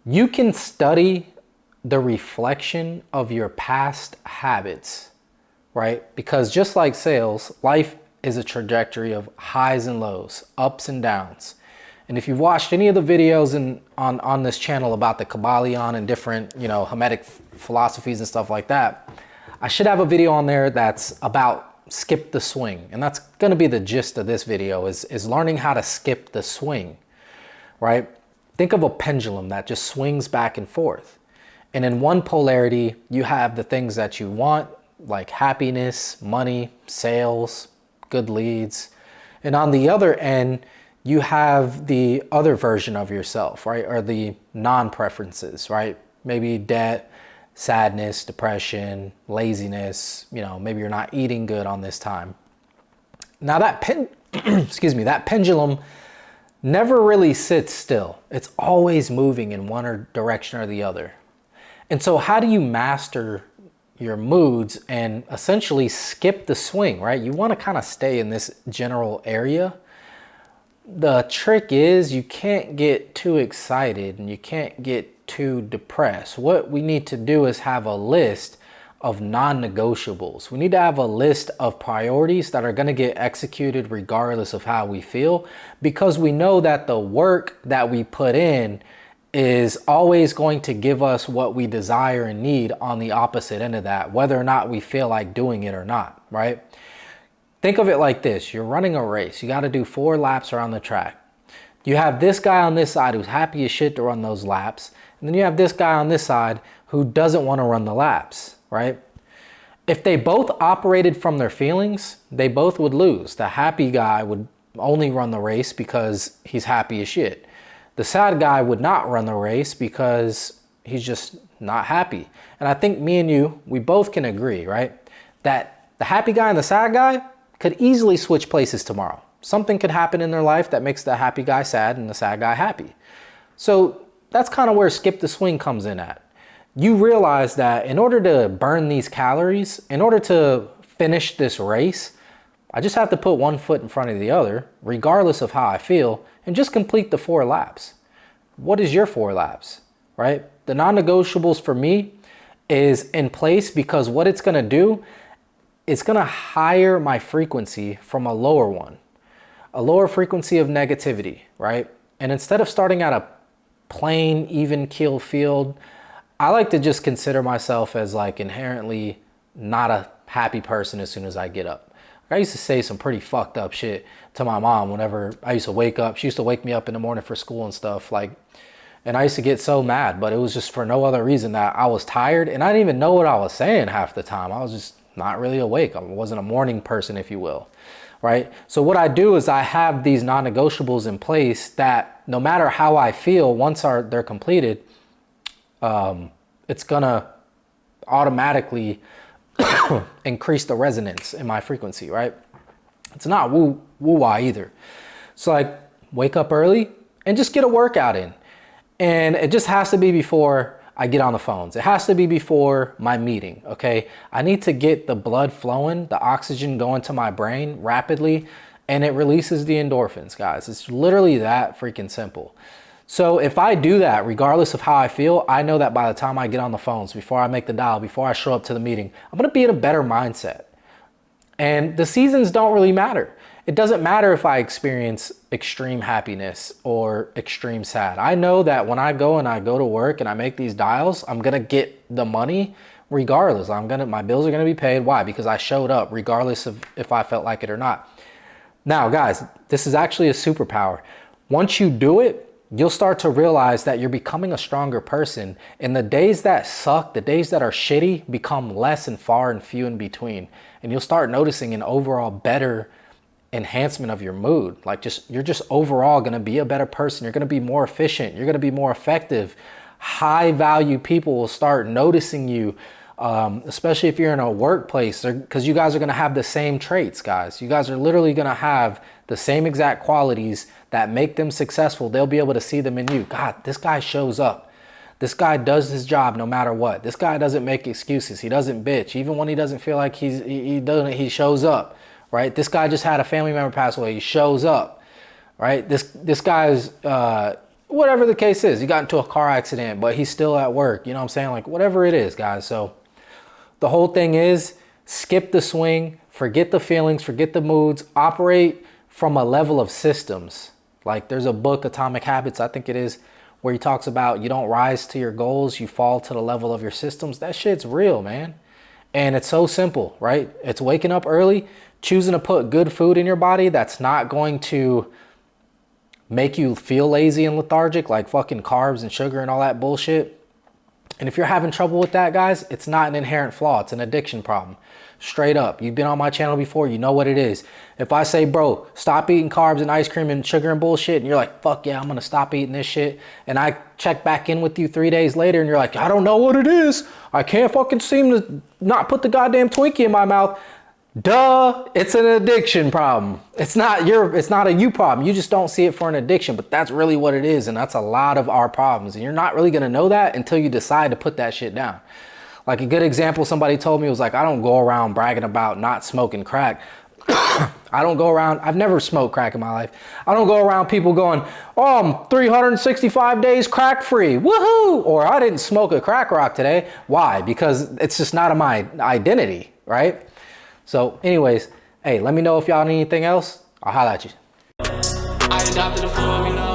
You can study the reflection of your past habits, right? Because just like sales, life is a trajectory of highs and lows, ups and downs. And if you've watched any of the videos on this channel about the Kabbalion and different, Hermetic philosophies and stuff like that, I should have a video on there that's about skip the swing. And that's going to be the gist of this video is learning how to skip the swing, right? Think of a pendulum that just swings back and forth. And in one polarity, you have the things that you want, like happiness, money, sales, good leads. And on the other end, you have the other version of yourself, right? Or the non-preferences, right? Maybe debt, sadness, depression, laziness, maybe you're not eating good on this time. Now that that pendulum never really sits still. It's always moving in one direction or the other. And so how do you master your moods and essentially skip the swing, right? You want to kind of stay in this general area. The trick is you can't get too excited and you can't get too depressed. What we need to do is have a list of non-negotiables. We need to have a list of priorities that are going to get executed regardless of how we feel, because we know that the work that we put in is always going to give us what we desire and need on the opposite end of that, whether or not we feel like doing it or not, right? Think of it like this. You're running a race. You got to do 4 laps around the track. You have this guy on this side who's happy as shit to run those laps. And then you have this guy on this side who doesn't want to run the laps, right? If they both operated from their feelings, they both would lose. The happy guy would only run the race because he's happy as shit. The sad guy would not run the race because he's just not happy. And I think me and you, we both can agree, right? That the happy guy and the sad guy could easily switch places tomorrow. Something could happen in their life that makes the happy guy sad and the sad guy happy. So that's kind of where skip the swing comes in at. You realize that in order to burn these calories, in order to finish this race, I just have to put one foot in front of the other, regardless of how I feel, and just complete the 4 laps. What is your 4 laps, right? The non-negotiables for me is in place because what it's going to do, it's going to higher my frequency from a lower one, a lower frequency of negativity, right? And instead of starting at a plain, even keel field, I like to just consider myself as like inherently not a happy person as soon as I get up. I used to say some pretty fucked up shit to my mom whenever I used to wake up. She used to wake me up in the morning for school and stuff, and I used to get so mad, but it was just for no other reason that I was tired and I didn't even know what I was saying half the time. I was just not really awake. I wasn't a morning person, if you will, right? So what I do is I have these non-negotiables in place that no matter how I feel, once they're completed, it's gonna automatically increase the resonance in my frequency, right? It's not woo-wah either. So like wake up early and just get a workout in. And it just has to be before I get on the phones. It has to be before my meeting, okay? I need to get the blood flowing, the oxygen going to my brain rapidly, and it releases the endorphins, guys. It's literally that freaking simple. So if I do that, regardless of how I feel, I know that by the time I get on the phones, before I make the dial, before I show up to the meeting, I'm gonna be in a better mindset. And the seasons don't really matter. It doesn't matter if I experience extreme happiness or extreme sad. I know that when I go to work and I make these dials, I'm gonna get the money regardless. My bills are gonna be paid. Why? Because I showed up regardless of if I felt like it or not. Now, guys, this is actually a superpower. Once you do it, you'll start to realize that you're becoming a stronger person, and the days that suck, the days that are shitty, become less and far and few in between. And you'll start noticing an overall better enhancement of your mood. You're just overall going to be a better person. You're going to be more efficient. You're going to be more effective. High value people will start noticing you, especially if you're in a workplace, because you guys are going to have the same traits, guys. You guys are literally going to have the same exact qualities that make them successful. They'll be able to see them in you. God, this guy shows up. This guy does his job no matter what. This guy doesn't make excuses. He doesn't bitch. Even when he doesn't feel like he shows up, right? This guy just had a family member pass away. He shows up, right? This guy's whatever the case is. He got into a car accident, but he's still at work. You know what I'm saying? Like whatever it is, guys. So the whole thing is skip the swing, forget the feelings, forget the moods, operate from a level of systems. Like there's a book, Atomic Habits, I think it is, where he talks about you don't rise to your goals, you fall to the level of your systems. That shit's real, man. And it's so simple, right? It's waking up early, choosing to put good food in your body that's not going to make you feel lazy and lethargic, like fucking carbs and sugar and all that bullshit. And if you're having trouble with that, guys, it's not an inherent flaw. It's an addiction problem. Straight up. You've been on my channel before. You know what it is. If I say, bro, stop eating carbs and ice cream and sugar and bullshit, and you're like, fuck yeah, I'm going to stop eating this shit. And I check back in with you 3 days later and you're like, I don't know what it is. I can't fucking seem to not put the goddamn Twinkie in my mouth. Duh, it's an addiction problem. It's not a you problem. You just don't see it for an addiction, but that's really what it is. And that's a lot of our problems. And you're not really going to know that until you decide to put that shit down. Like a good example somebody told me was like, I don't go around bragging about not smoking crack. I've never smoked crack in my life. I don't go around people going, oh, I'm 365 days crack free. Woohoo! Or I didn't smoke a crack rock today. Why? Because it's just not my identity, right? So anyways, hey, let me know if y'all need anything else. I'll holler at you. I adopted a formula.